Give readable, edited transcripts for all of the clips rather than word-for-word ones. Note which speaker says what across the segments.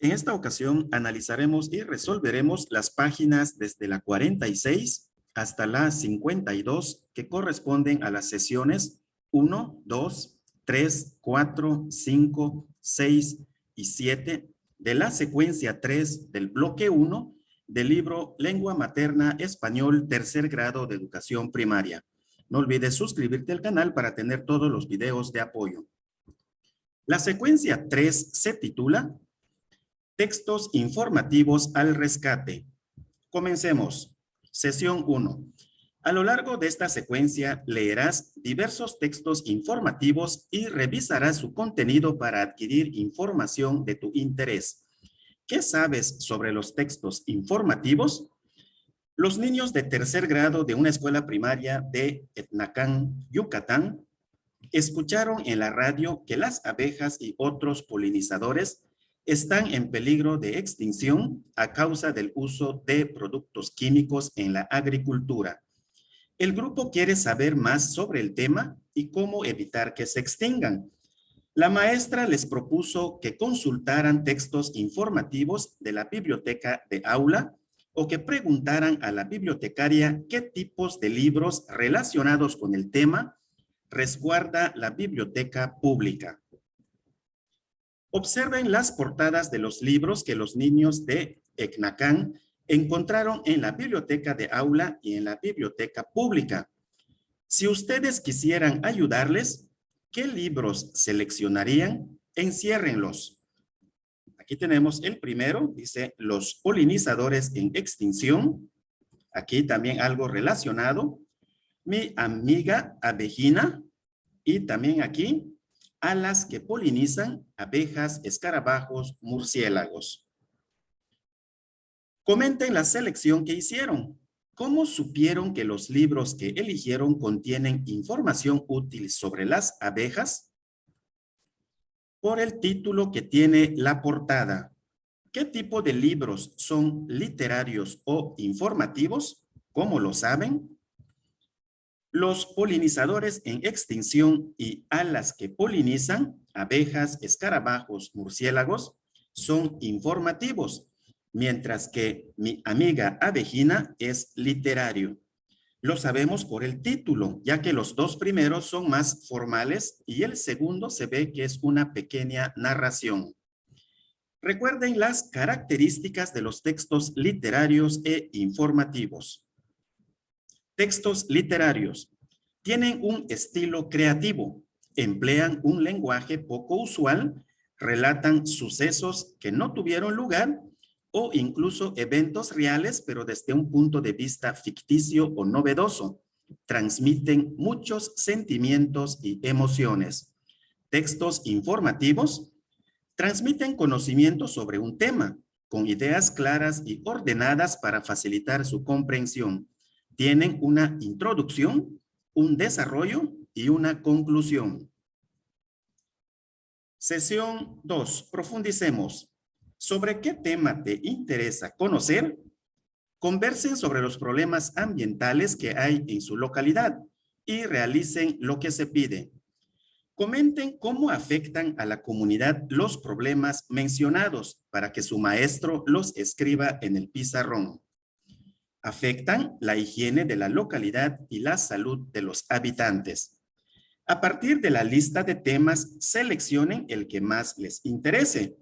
Speaker 1: En esta ocasión analizaremos y resolveremos las páginas desde la 46 hasta la 52 que corresponden a las sesiones 1, 2, 3, 4, 5, 6 y 7 de la secuencia 3 del bloque 1 del libro Lengua Materna Español Tercer Grado de Educación Primaria. No olvides suscribirte al canal para tener todos los videos de apoyo. La secuencia 3 se titula Textos informativos al rescate. Comencemos. Sesión 1. A lo largo de esta secuencia leerás diversos textos informativos y revisarás su contenido para adquirir información de tu interés. ¿Qué sabes sobre los textos informativos? Los niños de tercer grado de una escuela primaria de Etnacán, Yucatán, escucharon en la radio que las abejas y otros polinizadores están en peligro de extinción a causa del uso de productos químicos en la agricultura. El grupo quiere saber más sobre el tema y cómo evitar que se extingan. La maestra les propuso que consultaran textos informativos de la biblioteca de aula o que preguntaran a la bibliotecaria qué tipos de libros relacionados con el tema resguarda la biblioteca pública. Observen las portadas de los libros que los niños de Ecnacán encontraron en la biblioteca de aula y en la biblioteca pública. Si ustedes quisieran ayudarles, ¿qué libros seleccionarían? Enciérrenlos. Aquí tenemos el primero, dice Los polinizadores en extinción. Aquí también algo relacionado. Mi amiga abejina. Y también aquí, alas que polinizan, abejas, escarabajos, murciélagos. Comenten la selección que hicieron. ¿Cómo supieron que los libros que eligieron contienen información útil sobre las abejas? Por el título que tiene la portada. ¿Qué tipo de libros son literarios o informativos? ¿Cómo lo saben? Los polinizadores en extinción y alas que polinizan, abejas, escarabajos, murciélagos, son informativos, mientras que Mi amiga abejina es literario. Lo sabemos por el título, ya que los dos primeros son más formales y el segundo se ve que es una pequeña narración. Recuerden las características de los textos literarios e informativos. Textos literarios. Tienen un estilo creativo, emplean un lenguaje poco usual, relatan sucesos que no tuvieron lugar o incluso eventos reales, pero desde un punto de vista ficticio o novedoso. Transmiten muchos sentimientos y emociones. Textos informativos transmiten conocimiento sobre un tema, con ideas claras y ordenadas para facilitar su comprensión. Tienen una introducción, un desarrollo y una conclusión. Sesión 2. Profundicemos. ¿Sobre qué tema te interesa conocer? Conversen sobre los problemas ambientales que hay en su localidad y realicen lo que se pide. Comenten cómo afectan a la comunidad los problemas mencionados para que su maestro los escriba en el pizarrón. Afectan la higiene de la localidad y la salud de los habitantes. A partir de la lista de temas, seleccionen el que más les interese.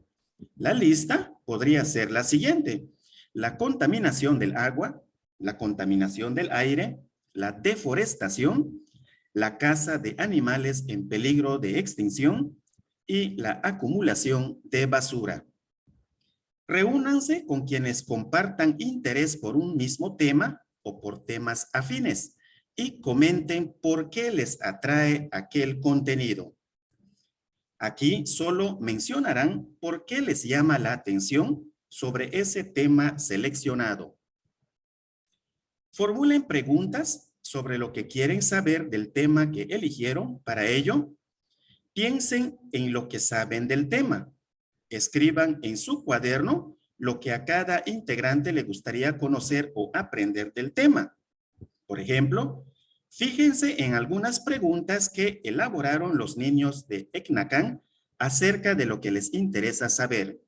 Speaker 1: La lista podría ser la siguiente: la contaminación del agua, la contaminación del aire, la deforestación, la caza de animales en peligro de extinción y la acumulación de basura. Reúnanse con quienes compartan interés por un mismo tema o por temas afines y comenten por qué les atrae aquel contenido. Aquí solo mencionarán por qué les llama la atención sobre ese tema seleccionado. Formulen preguntas sobre lo que quieren saber del tema que eligieron. Para ello, piensen en lo que saben del tema. Escriban en su cuaderno lo que a cada integrante le gustaría conocer o aprender del tema. Por ejemplo, fíjense en algunas preguntas que elaboraron los niños de Ecnacán acerca de lo que les interesa saber.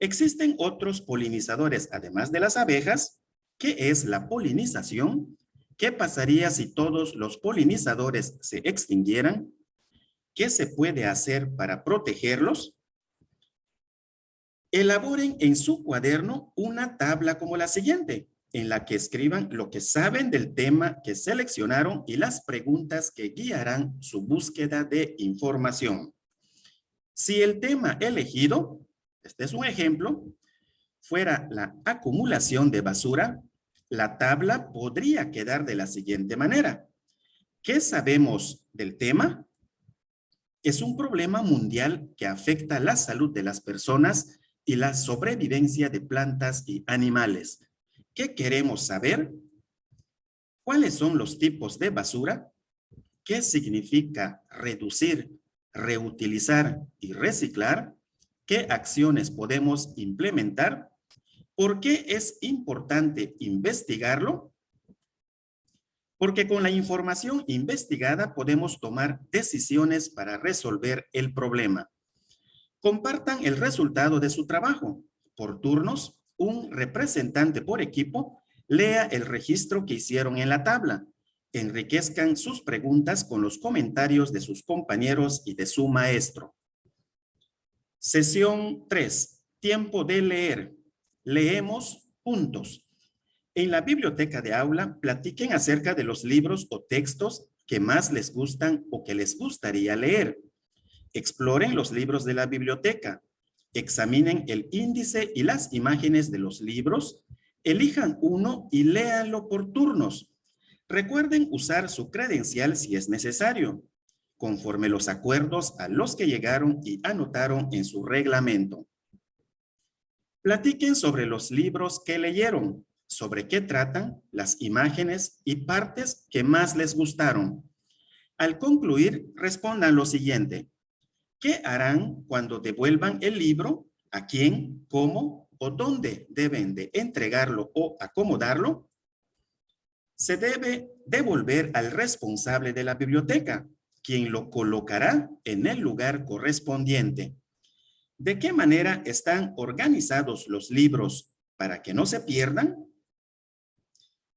Speaker 1: Existen otros polinizadores, además de las abejas. ¿Qué es la polinización? ¿Qué pasaría si todos los polinizadores se extinguieran? ¿Qué se puede hacer para protegerlos? Elaboren en su cuaderno una tabla como la siguiente, en la que escriban lo que saben del tema que seleccionaron y las preguntas que guiarán su búsqueda de información. Si el tema elegido, este es un ejemplo, fuera la acumulación de basura, la tabla podría quedar de la siguiente manera. ¿Qué sabemos del tema? Es un problema mundial que afecta la salud de las personas y la sobrevivencia de plantas y animales. ¿Qué queremos saber? ¿Cuáles son los tipos de basura? ¿Qué significa reducir, reutilizar y reciclar? ¿Qué acciones podemos implementar? ¿Por qué es importante investigarlo? Porque con la información investigada podemos tomar decisiones para resolver el problema. Compartan el resultado de su trabajo. Por turnos, un representante por equipo lea el registro que hicieron en la tabla. Enriquezcan sus preguntas con los comentarios de sus compañeros y de su maestro. Sesión 3. Tiempo de leer. Leemos juntos. En la biblioteca de aula, platiquen acerca de los libros o textos que más les gustan o que les gustaría leer. Exploren los libros de la biblioteca. Examinen el índice y las imágenes de los libros. Elijan uno y léanlo por turnos. Recuerden usar su credencial si es necesario, conforme los acuerdos a los que llegaron y anotaron en su reglamento. Platiquen sobre los libros que leyeron, sobre qué tratan, las imágenes y partes que más les gustaron. Al concluir, respondan lo siguiente. ¿Qué harán cuando devuelvan el libro? ¿A quién? ¿Cómo? ¿O dónde deben de entregarlo o acomodarlo? Se debe devolver al responsable de la biblioteca, quien lo colocará en el lugar correspondiente. ¿De qué manera están organizados los libros para que no se pierdan?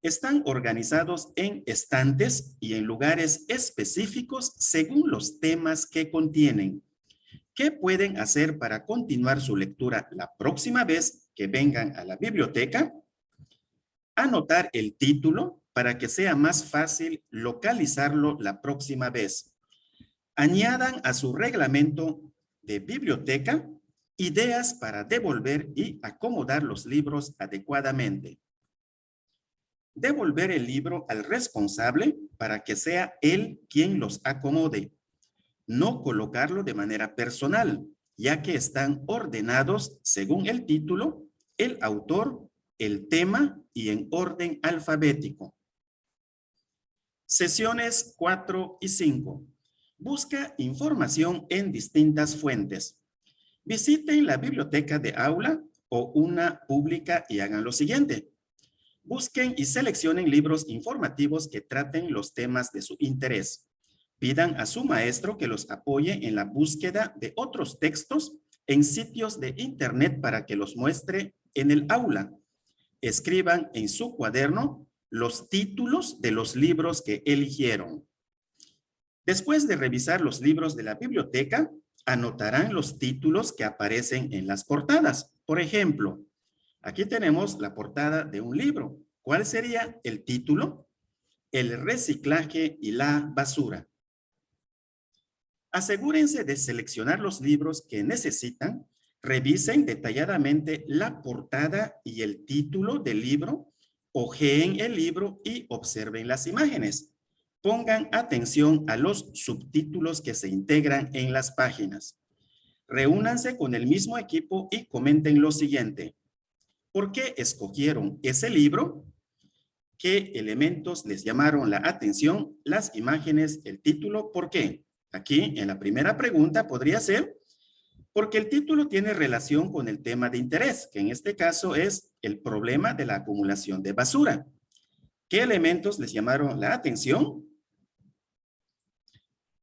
Speaker 1: Están organizados en estantes y en lugares específicos según los temas que contienen. ¿Qué pueden hacer para continuar su lectura la próxima vez que vengan a la biblioteca? Anotar el título para que sea más fácil localizarlo la próxima vez. Añadan a su reglamento de biblioteca ideas para devolver y acomodar los libros adecuadamente. Devolver el libro al responsable para que sea él quien los acomode. No colocarlo de manera personal, ya que están ordenados según el título, el autor, el tema y en orden alfabético. Sesiones 4 y 5. Busca información en distintas fuentes. Visiten la biblioteca de aula o una pública y hagan lo siguiente. Busquen y seleccionen libros informativos que traten los temas de su interés. Pidan a su maestro que los apoye en la búsqueda de otros textos en sitios de internet para que los muestre en el aula. Escriban en su cuaderno los títulos de los libros que eligieron. Después de revisar los libros de la biblioteca, anotarán los títulos que aparecen en las portadas. Por ejemplo, aquí tenemos la portada de un libro. ¿Cuál sería el título? El reciclaje y la basura. Asegúrense de seleccionar los libros que necesitan. Revisen detalladamente la portada y el título del libro. Ojeen el libro y observen las imágenes. Pongan atención a los subtítulos que se integran en las páginas. Reúnanse con el mismo equipo y comenten lo siguiente. ¿Por qué escogieron ese libro? ¿Qué elementos les llamaron la atención? Las imágenes, el título, ¿por qué? Aquí, en la primera pregunta, podría ser porque el título tiene relación con el tema de interés, que en este caso es el problema de la acumulación de basura. ¿Qué elementos les llamaron la atención?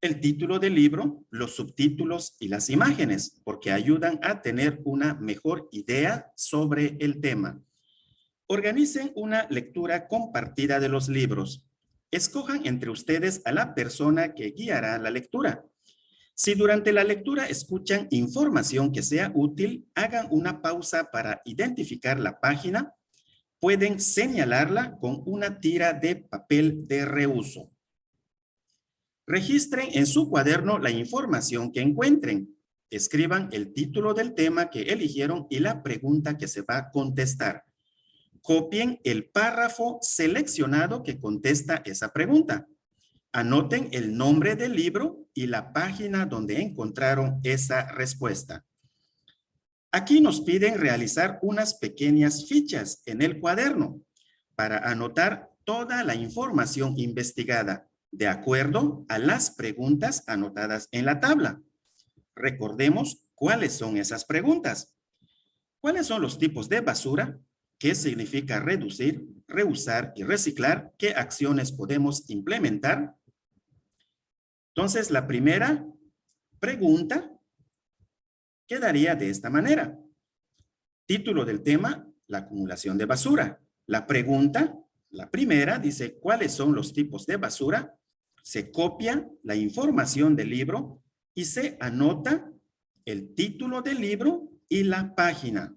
Speaker 1: el título del libro, los subtítulos y las imágenes, porque ayudan a tener una mejor idea sobre el tema. Organicen una lectura compartida de los libros. Escojan entre ustedes a la persona que guiará la lectura. Si durante la lectura escuchan información que sea útil, hagan una pausa para identificar la página. Pueden señalarla con una tira de papel de reuso. Registren en su cuaderno la información que encuentren. Escriban el título del tema que eligieron y la pregunta que se va a contestar. Copien el párrafo seleccionado que contesta esa pregunta. Anoten el nombre del libro y la página donde encontraron esa respuesta. Aquí nos piden realizar unas pequeñas fichas en el cuaderno para anotar toda la información investigada de acuerdo a las preguntas anotadas en la tabla. Recordemos cuáles son esas preguntas. ¿Cuáles son los tipos de basura? ¿Qué significa reducir, reusar y reciclar? ¿Qué acciones podemos implementar? Entonces, la primera pregunta quedaría de esta manera. Título del tema, la acumulación de basura. La pregunta, la primera, dice, ¿cuáles son los tipos de basura? Se copia la información del libro y se anota el título del libro y la página.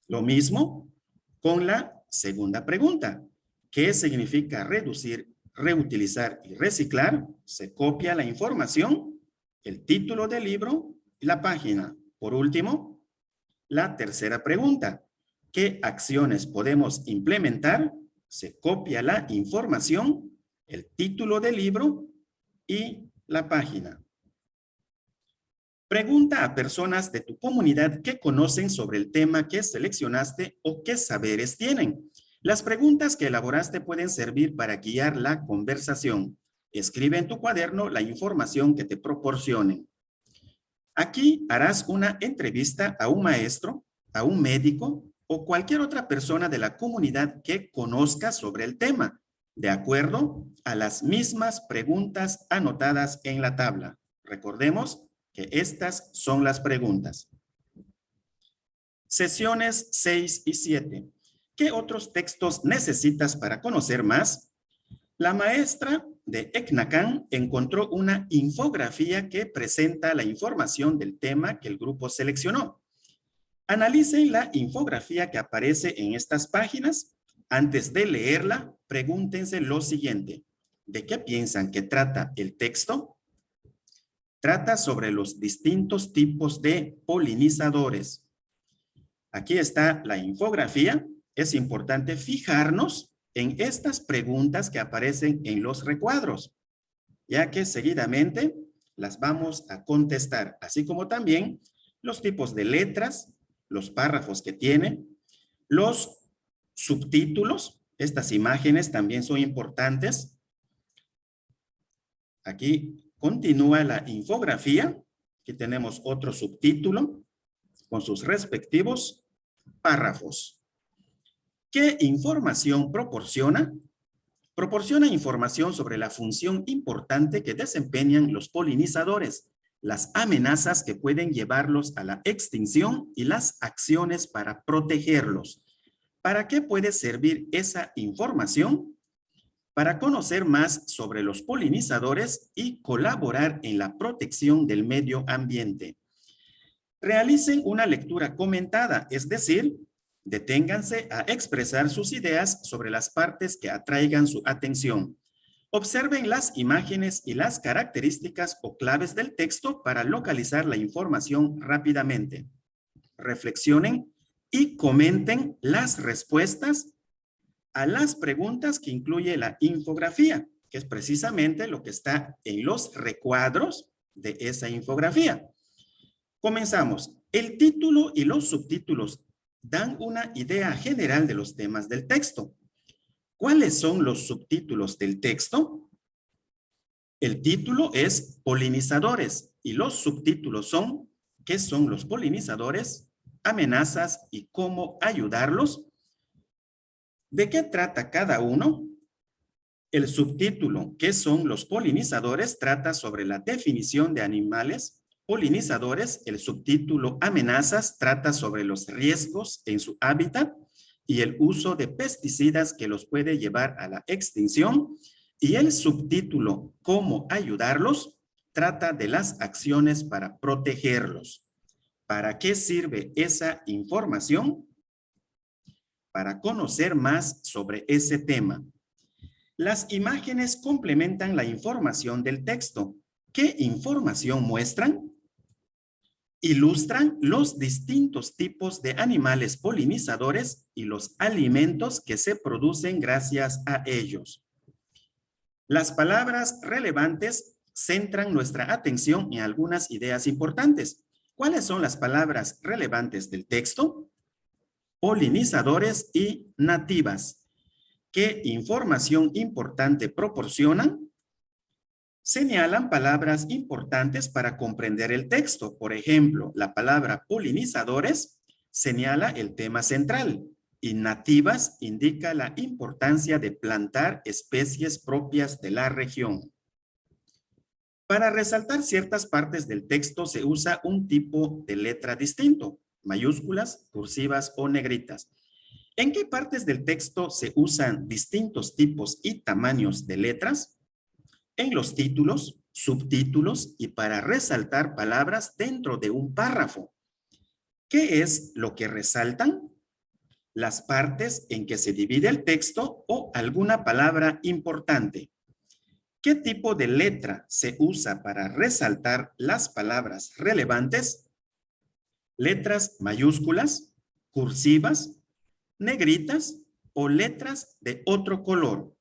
Speaker 1: Lo mismo con la segunda pregunta. ¿Qué significa reducir, reutilizar y reciclar? Se copia la información, el título del libro y la página. Por último, la tercera pregunta. ¿Qué acciones podemos implementar? Se copia la información, el título del libro y la página. Pregunta a personas de tu comunidad que conocen sobre el tema que seleccionaste o qué saberes tienen. Las preguntas que elaboraste pueden servir para guiar la conversación. Escribe en tu cuaderno la información que te proporcionen. Aquí harás una entrevista a un maestro, a un médico o cualquier otra persona de la comunidad que conozca sobre el tema, de acuerdo a las mismas preguntas anotadas en la tabla. Recordemos que estas son las preguntas. Sesiones 6 y 7. ¿Qué otros textos necesitas para conocer más? La maestra de ECNACAN encontró una infografía que presenta la información del tema que el grupo seleccionó. Analicen la infografía que aparece en estas páginas. Antes de leerla, pregúntense lo siguiente. ¿De qué piensan que trata el texto? Trata sobre los distintos tipos de polinizadores. Aquí está la infografía. Es importante fijarnos en estas preguntas que aparecen en los recuadros, ya que seguidamente las vamos a contestar, así como también los tipos de letras, los párrafos que tiene, los subtítulos. Estas imágenes también son importantes. Aquí continúa la infografía. Aquí tenemos otro subtítulo con sus respectivos párrafos. ¿Qué información proporciona? Proporciona información sobre la función importante que desempeñan los polinizadores, las amenazas que pueden llevarlos a la extinción y las acciones para protegerlos. ¿Para qué puede servir esa información? Para conocer más sobre los polinizadores y colaborar en la protección del medio ambiente. Realicen una lectura comentada, es decir, deténganse a expresar sus ideas sobre las partes que atraigan su atención. Observen las imágenes y las características o claves del texto para localizar la información rápidamente. Reflexionen y comenten las respuestas a las preguntas que incluye la infografía, que es precisamente lo que está en los recuadros de esa infografía. Comenzamos. El título y los subtítulos dan una idea general de los temas del texto. ¿Cuáles son los subtítulos del texto? El título es polinizadores y los subtítulos son ¿qué son los polinizadores? Amenazas y cómo ayudarlos. ¿De qué trata cada uno? El subtítulo, ¿qué son los polinizadores?, trata sobre la definición de animales polinizadores. El subtítulo, amenazas, trata sobre los riesgos en su hábitat y el uso de pesticidas que los puede llevar a la extinción. Y el subtítulo, ¿cómo ayudarlos?, trata de las acciones para protegerlos. ¿Para qué sirve esa información? Para conocer más sobre ese tema. Las imágenes complementan la información del texto. ¿Qué información muestran? Ilustran los distintos tipos de animales polinizadores y los alimentos que se producen gracias a ellos. Las palabras relevantes centran nuestra atención en algunas ideas importantes. ¿Cuáles son las palabras relevantes del texto? Polinizadores y nativas. ¿Qué información importante proporcionan? Señalan palabras importantes para comprender el texto. Por ejemplo, la palabra polinizadores señala el tema central y nativas indica la importancia de plantar especies propias de la región. Para resaltar ciertas partes del texto se usa un tipo de letra distinto, mayúsculas, cursivas o negritas. ¿En qué partes del texto se usan distintos tipos y tamaños de letras? En los títulos, subtítulos y para resaltar palabras dentro de un párrafo. ¿Qué es lo que resaltan? Las partes en que se divide el texto o alguna palabra importante. ¿Qué tipo de letra se usa para resaltar las palabras relevantes? Letras mayúsculas, cursivas, negritas o letras de otro color.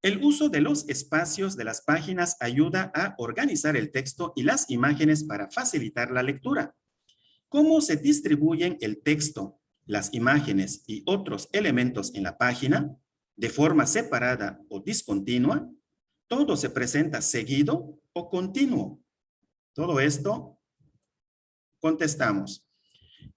Speaker 1: El uso de los espacios de las páginas ayuda a organizar el texto y las imágenes para facilitar la lectura. ¿Cómo se distribuyen el texto, las imágenes y otros elementos en la página? ¿De forma separada o discontinua? ¿Todo se presenta seguido o continuo? Todo esto contestamos.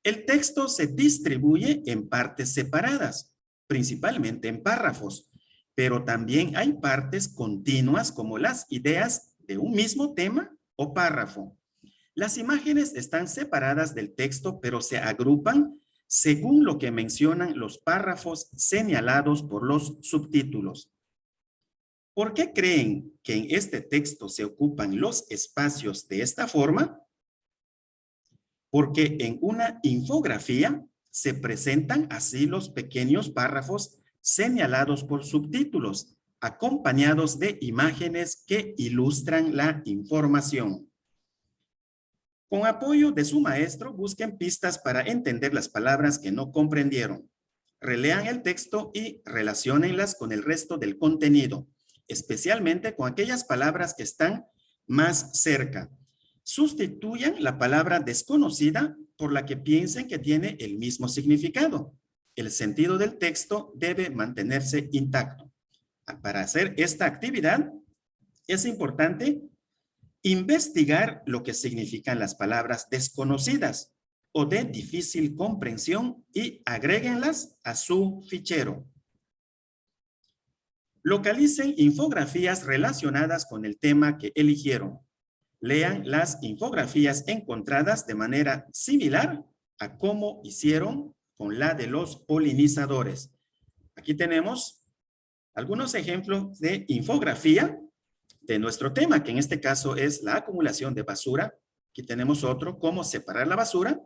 Speaker 1: El texto se distribuye en partes separadas, principalmente en párrafos, pero también hay partes continuas como las ideas de un mismo tema o párrafo. Las imágenes están separadas del texto, pero se agrupan según lo que mencionan los párrafos señalados por los subtítulos. ¿Por qué creen que en este texto se ocupan los espacios de esta forma? Porque en una infografía se presentan así los pequeños párrafos señalados por subtítulos, acompañados de imágenes que ilustran la información. Con apoyo de su maestro, busquen pistas para entender las palabras que no comprendieron. Relean el texto y relaciónenlas con el resto del contenido, especialmente con aquellas palabras que están más cerca. Sustituyan la palabra desconocida por la que piensen que tiene el mismo significado. El sentido del texto debe mantenerse intacto. Para hacer esta actividad, es importante investigar lo que significan las palabras desconocidas o de difícil comprensión y agréguenlas a su fichero. Localicen infografías relacionadas con el tema que eligieron. Lean las infografías encontradas de manera similar a cómo hicieron con la de los polinizadores. Aquí tenemos algunos ejemplos de infografía de nuestro tema, que en este caso es la acumulación de basura. Aquí tenemos otro, cómo separar la basura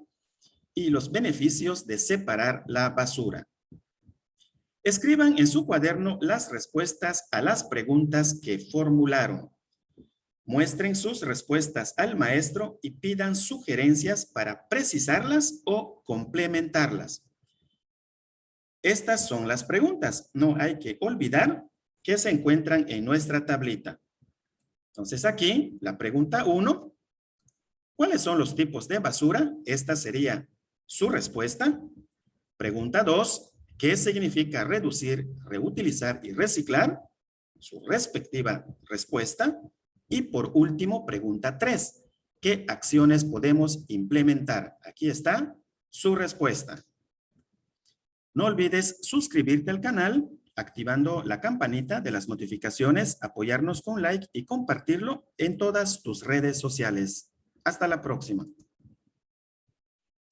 Speaker 1: y los beneficios de separar la basura. Escriban en su cuaderno las respuestas a las preguntas que formularon. Muestren sus respuestas al maestro y pidan sugerencias para precisarlas o complementarlas. Estas son las preguntas. No hay que olvidar que se encuentran en nuestra tablita. Entonces aquí, la pregunta 1. ¿Cuáles son los tipos de basura? Esta sería su respuesta. Pregunta 2. ¿Qué significa reducir, reutilizar y reciclar? Su respectiva respuesta. Y por último, pregunta 3. ¿Qué acciones podemos implementar? Aquí está su respuesta. No olvides suscribirte al canal, activando la campanita de las notificaciones, apoyarnos con like y compartirlo en todas tus redes sociales. Hasta la próxima.